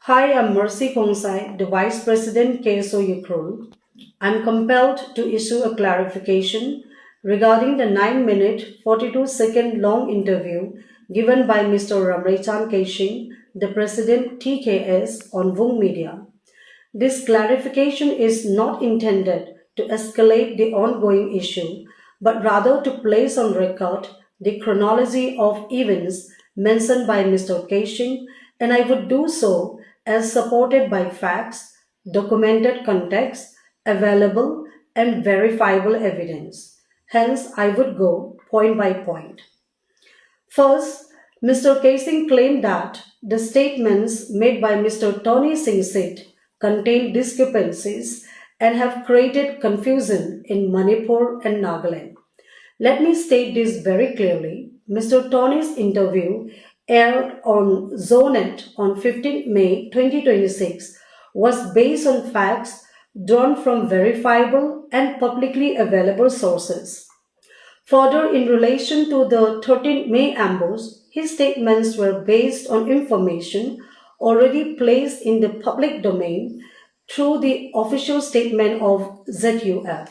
Hi, I'm Mercy Khongsai, the Vice President KSO Ukhrul. I'm compelled to issue a clarification regarding the 9-minute 42-second long interview given by Mr. Ramreichan Keishing, the President TKS on Vung Media. This clarification is not intended to escalate the ongoing issue, but rather to place on record the chronology of events mentioned by Mr. Keishing, and I would do so as supported by facts, documented context, available and verifiable evidence. Hence, I would go point by point. First, Mr. Keishing claimed that the statements made by Mr. Tony Singsit contain discrepancies and have created confusion in Manipur and Nagaland. Let me state this very clearly. Mr. Tony's interview aired on Zonet on 15 May 2026 was based on facts drawn from verifiable and publicly available sources. Further, in relation to the 13th May ambush, his statements were based on information already placed in the public domain through the official statement of ZUF.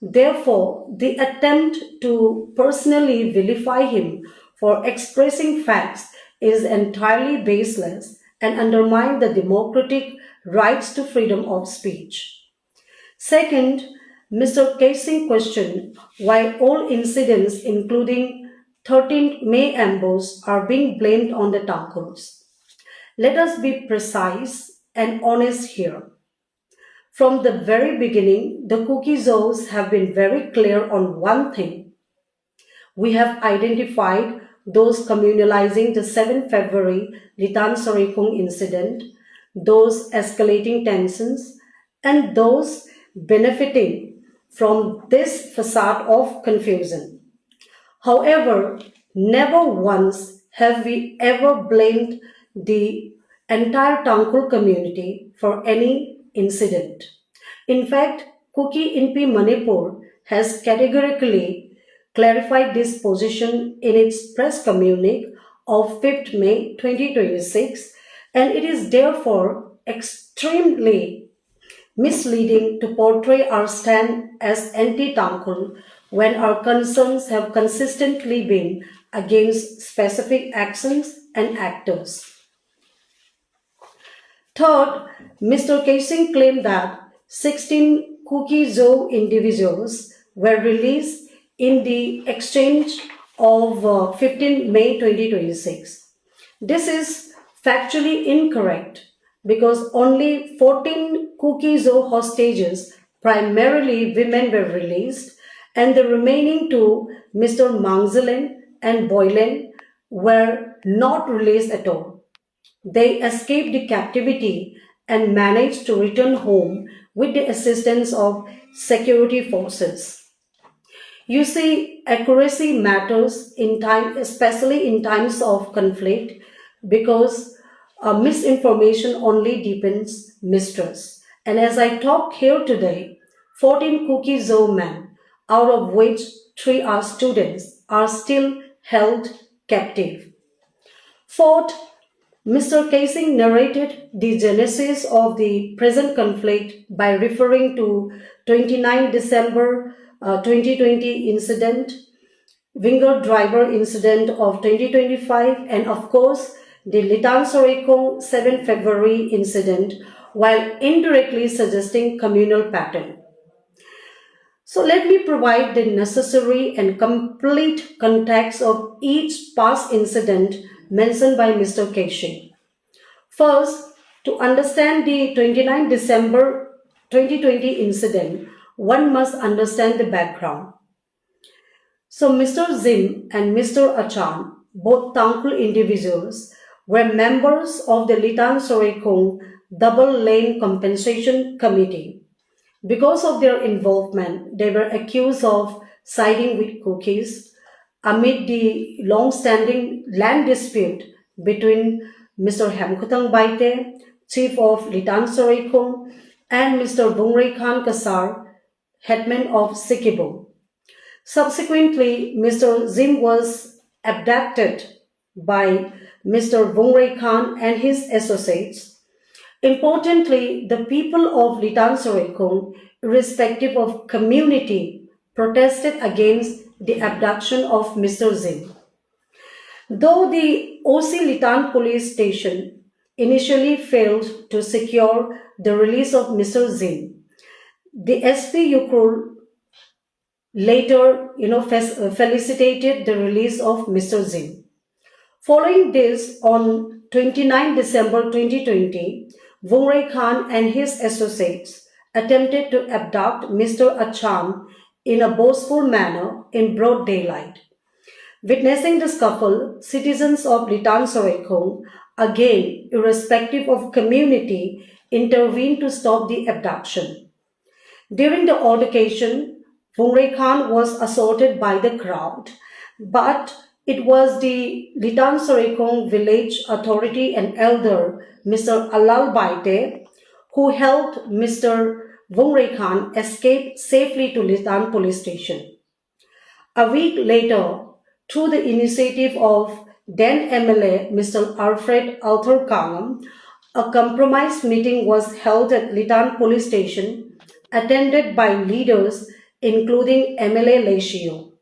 Therefore, the attempt to personally vilify him for expressing facts is entirely baseless and undermines the democratic rights to freedom of speech. Second, Mr. Keishing questioned why all incidents, including 13th May ambush, are being blamed on the Tangkhuls. Let us be precise and honest here. From the very beginning, the Kuki-Zos have been very clear on one thing. We have identified those communalizing the 7 February Litan-Sareikhong incident, those escalating tensions, and those benefiting from this facade of confusion. However, never once have we ever blamed the entire Tangkhul community for any incident. In fact, Kuki Inpi Manipur has categorically clarified this position in its press communique of 5th May 2026, and it is therefore extremely misleading to portray our stand as anti-Tangkhul when our concerns have consistently been against specific actions and actors. Third, Mr. Keishing claimed that 16 Kuki-Zo individuals were released in the exchange of 15 May 2026. This is factually incorrect because only 14 Kuki-Zo hostages, primarily women, were released, and the remaining two, Mr. Mangzelen and Boylen, were not released at all. They escaped the captivity and managed to return home with the assistance of security forces. You see, accuracy matters in time, especially in times of conflict, because misinformation only deepens mistrust. And as I talk here today, 14 Kuki-Zo men, out of which 3 are students, are still held captive. Fourth, Mr. Keishing narrated the genesis of the present conflict by referring to 29 December 2020 incident, winger driver incident of 2025, and of course the Litan-Sareikhong 7 February incident, while indirectly suggesting communal pattern. So let me provide the necessary and complete context of each past incident mentioned by Mr. Keishing. First, to understand the 29 December 2020 incident, one must understand the background. So Mr. Zim and Mr. Achan, both Tangkhul individuals, were members of the Litan-Sareikhong Double Lane Compensation Committee. Because of their involvement, they were accused of siding with Kukis amid the long-standing land dispute between Mr. Hemkhutang Baite, chief of Litan-Sareikhong, and Mr. Bungray Kasar, headman of Sikibo. Subsequently, Mr. Zim was abducted by Mr. Bungray and his associates, Importantly, the people of Litan-Sareikhong, irrespective of community, protested against the abduction of Mr. Zin. Though the OC Litan police station initially failed to secure the release of Mr. Zin, the SP Ukhrul later felicitated the release of Mr. Zin. Following this, on 29 December 2020, Ramreichan and his associates attempted to abduct Mr. Achan in a boastful manner in broad daylight. Witnessing the scuffle, citizens of Litan-Sareikhong, again irrespective of community, intervened to stop the abduction. During the altercation, Ramreichan was assaulted by the crowd, but it was the Litan-Sareikhong village authority and elder, Mr. Alal Baite, who helped Mr. Ramreichan escape safely to Litan police station. A week later, through the initiative of then MLA Mr. Alfred Arthur Kangam, a compromise meeting was held at Litan police station, attended by leaders including MLA Leishio.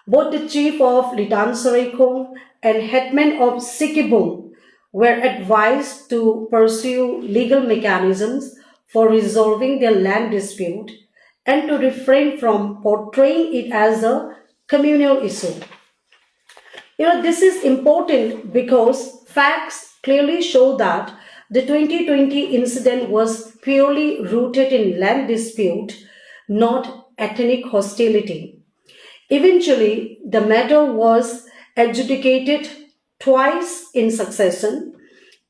Both the chief of Litan-Sareikhong and headman of Sikibung were advised to pursue legal mechanisms for resolving their land dispute and to refrain from portraying it as a communal issue. This is important because facts clearly show that the 2020 incident was purely rooted in land dispute, not ethnic hostility. Eventually, the matter was adjudicated twice in succession,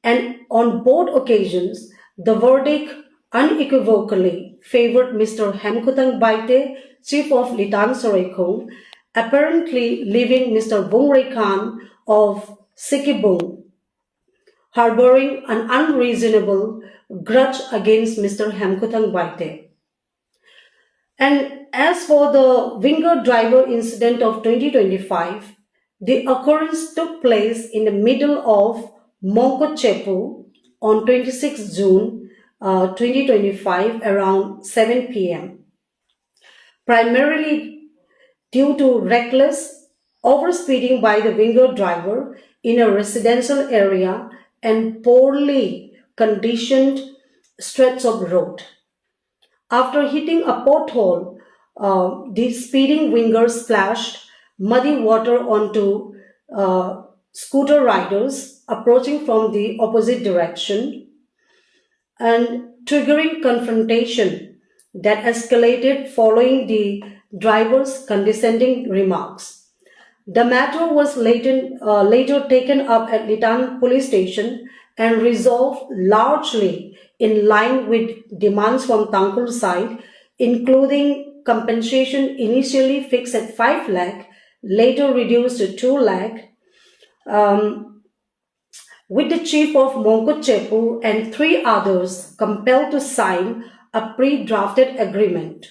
and on both occasions, the verdict unequivocally favored Mr. Hemkutang Baite, chief of Litan-Sareikhong, apparently leaving Mr. Ramreichan of Sikibung harboring an unreasonable grudge against Mr. Hemkutang Baite. And as for the winger driver incident of 2025, the occurrence took place in the middle of Mongkutchepu on 26 June 2025 around 7 p.m. Primarily due to reckless overspeeding by the winger driver in a residential area and poorly conditioned stretch of road. After hitting a pothole, the speeding winger splashed muddy water onto scooter riders approaching from the opposite direction and triggering confrontation that escalated following the driver's condescending remarks. The matter was later taken up at Litan police station and resolved largely in line with demands from Tangkhul side, including compensation initially fixed at 5 lakh, later reduced to 2 lakh, with the chief of Mongkutchepu and 3 others compelled to sign a pre-drafted agreement.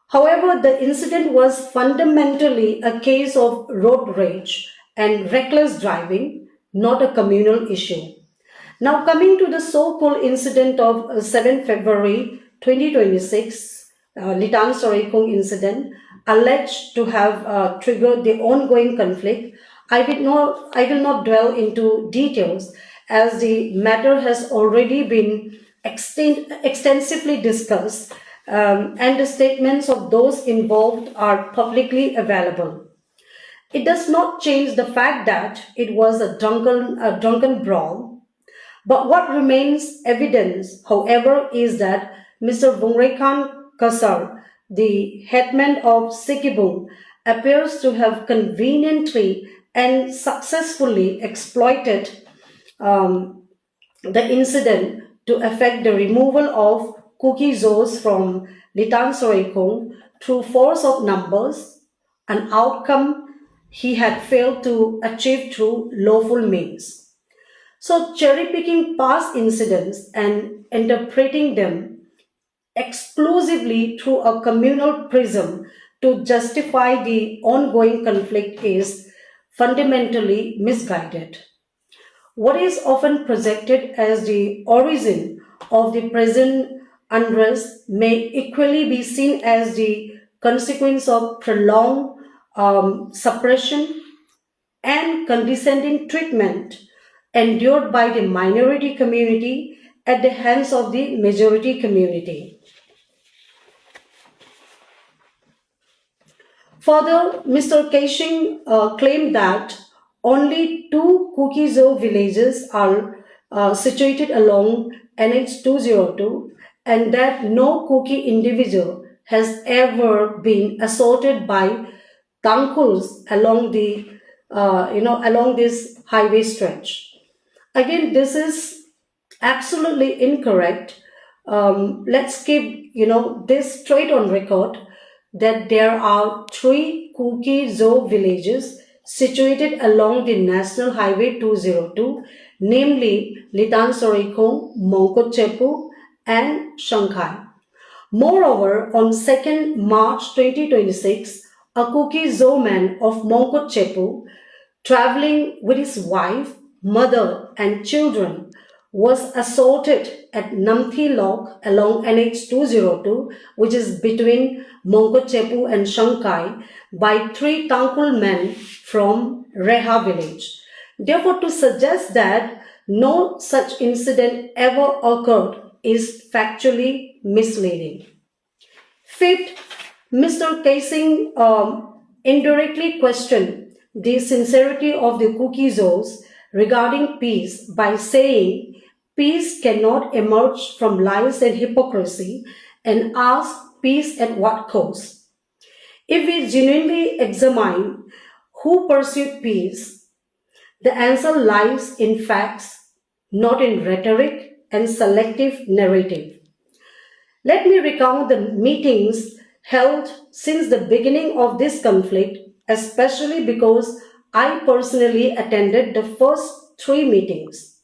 However, the incident was fundamentally a case of road rage and reckless driving, not a communal issue. Now coming to the so-called incident of 7 February 2026, Litan-Sareikhong incident, alleged to have triggered the ongoing conflict, I will not dwell into details as the matter has already been extensively discussed and the statements of those involved are publicly available. It does not change the fact that it was a drunken brawl, but what remains evidence, however, is that Mr. Ramreichan Kasar, the headman of Sikibung, appears to have conveniently and successfully exploited the incident to effect the removal of Kuki-Zos from Litan-Sareikhong through force of numbers, an outcome he had failed to achieve through lawful means. So cherry-picking past incidents and interpreting them exclusively through a communal prism to justify the ongoing conflict is fundamentally misguided. What is often projected as the origin of the present unrest may equally be seen as the consequence of prolonged suppression and condescending treatment endured by the minority community at the hands of the majority community. Further, Mr. Keishing claimed that only two Kuki-Zo villages are situated along NH 202 and that no Kuki individual has ever been assaulted by Tangkhuls along along this highway stretch. Again, this is absolutely incorrect. Let's keep this straight on record that there are three Kuki-Zo villages situated along the National Highway 202, namely Litan-Sareikhong, Mongkot-Chepu, and Shanghai. Moreover, on 2nd March 2026, a Kuki-Zo man of Mongkot-Chepu, traveling with his wife, mother, and children, was assaulted at Namthi Lok along NH 202, which is between Mongkot-Chepu and Shanghai, by three Tangkhul men from Reha village. Therefore, to suggest that no such incident ever occurred is factually misleading. Fifth, Mr. Keishing indirectly questioned the sincerity of the Kuki-Zos regarding peace by saying peace cannot emerge from lies and hypocrisy and asked peace at what cost. If we genuinely examine who pursued peace, the answer lies in facts, not in rhetoric and selective narrative. Let me recount the meetings held since the beginning of this conflict, especially because I personally attended the first three meetings.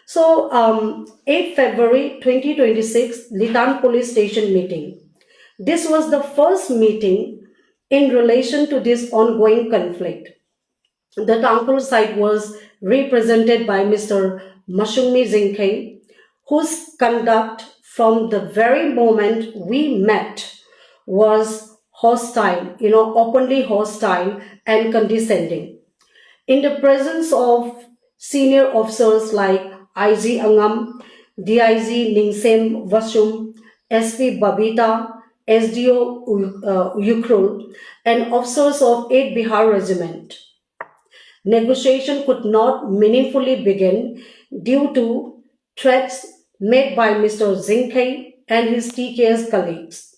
So, 8 February 2026, Litan Police Station meeting. This was the first meeting in relation to this ongoing conflict. The Tangkhul side was represented by Mr. Mashungmi Zinkhe, whose conduct from the very moment we met was hostile, openly hostile and condescending. In the presence of senior officers like IG Angam, DIG Ningsem Vasum, SP Babita, SDO Ukhrul, and officers of 8 Bihar Regiment, negotiation could not meaningfully begin due to threats made by Mr. Zinkhe and his TKS colleagues,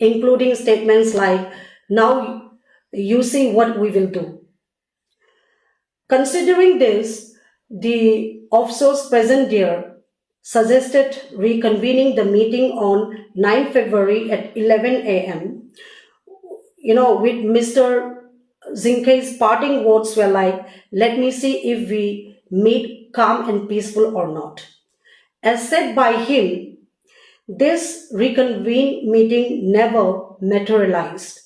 including statements like, "Now you see what we will do." Considering this, the officers present there suggested reconvening the meeting on 9 February at 11 a.m. With Mr. Zinkhe's parting words were like, "Let me see if we meet calm and peaceful or not." As said by him, this reconvened meeting never materialized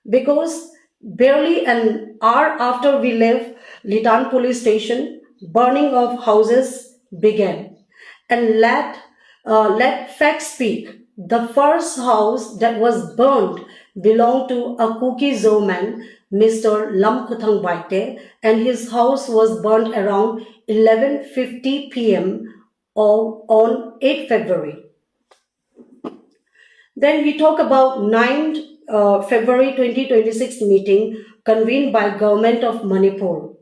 because barely an hour after we left Litan police station, burning of houses began. And let facts speak. The first house that was burned belonged to a Kuki-Zo man, Mr. Lam Kuthang Baite, and his house was burned around 11:50 p.m. on 8 February. Then we talk about 9 February 2026 meeting convened by government of Manipur.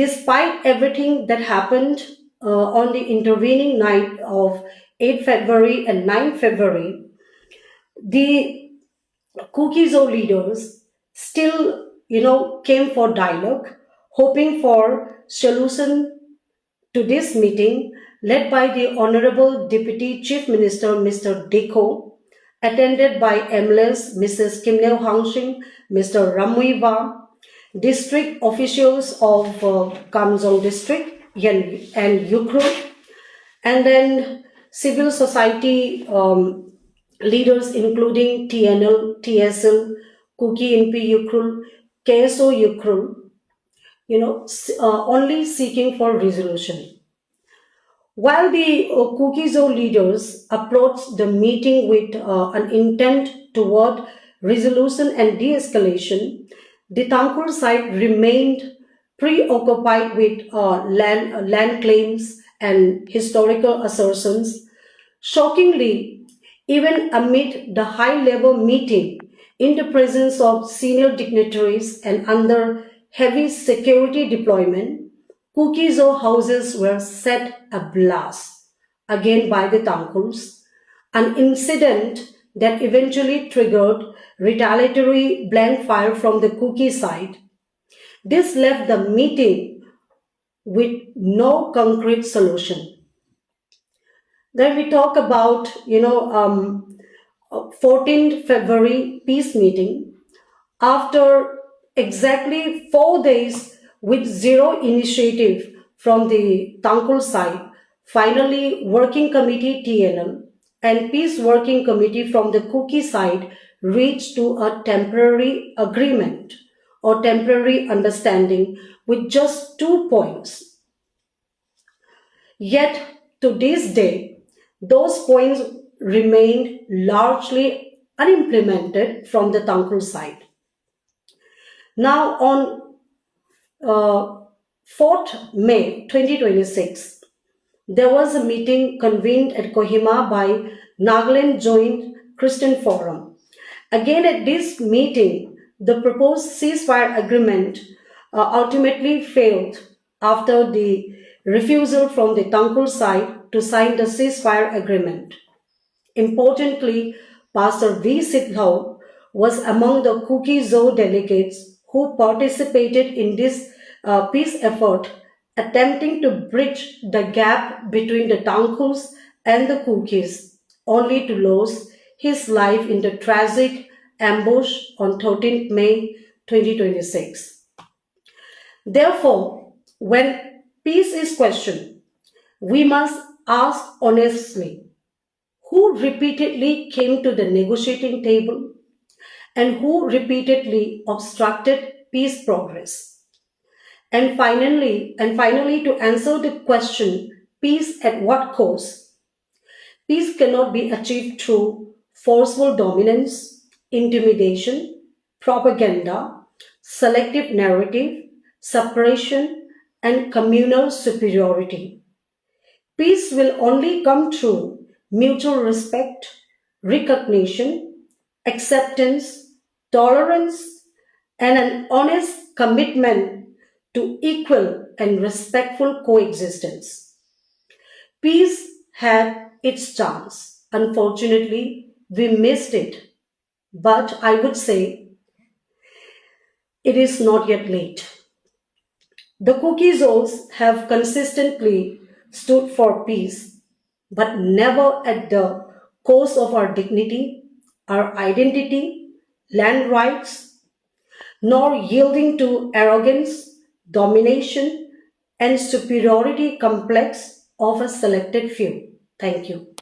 Despite everything that happened on the intervening night of 8 February and 9 February, the Kuki-Zo leaders still, came for dialogue, hoping for solution to this meeting led by the Honorable Deputy Chief Minister Mr. Deko, attended by MLAs Mrs. Kim Neo Hangshing, Mr. Ramuiva, district officials of Kamjong district and Ukhrul, and then civil society leaders including TNL, TSL, Kuki NP Ukhrul, KSO Ukhrul, only seeking for resolution. While the Kuki-Zo leaders approached the meeting with an intent toward resolution and de-escalation, the Tangkhul side remained preoccupied with land claims and historical assertions. Shockingly, even amid the high-level meeting, in the presence of senior dignitaries and under heavy security deployment, Kuki-Zo houses were set ablaze, again by the Tangkhuls, an incident that eventually triggered retaliatory blank fire from the Kuki side. This left the meeting with no concrete solution. Then we talk about, 14th February peace meeting. After exactly 4 days with zero initiative from the Tangkhul side, finally Working Committee TNM and Peace Working Committee from the Kuki side reached to a temporary agreement or temporary understanding with just 2 points. Yet to this day, those points remained largely unimplemented from the Tangkhul side. Now, on 4th May 2026, there was a meeting convened at Kohima by Nagaland Joint Christian Forum. Again, at this meeting, the proposed ceasefire agreement ultimately failed after the refusal from the Tangkhul side to sign the ceasefire agreement. Importantly, Pastor V. Sidhau was among the Kuki-Zo delegates who participated in this peace effort, attempting to bridge the gap between the Tangkhuls and the Kukis, only to lose his life in the tragic ambush on 13th May 2026. Therefore, when peace is questioned, we must ask honestly who repeatedly came to the negotiating table and who repeatedly obstructed peace progress. And finally, to answer the question, peace at what cost? Peace cannot be achieved through forceful dominance, intimidation, propaganda, selective narrative, suppression, and communal superiority. Peace will only come through mutual respect, recognition, acceptance, tolerance, and an honest commitment to equal and respectful coexistence. Peace had its chance. Unfortunately, we missed it. But I would say it is not yet late. The Kuki-Zos have consistently stood for peace, but never at the cost of our dignity, our identity, land rights, nor yielding to arrogance, domination, and superiority complex of a selected few. Thank you.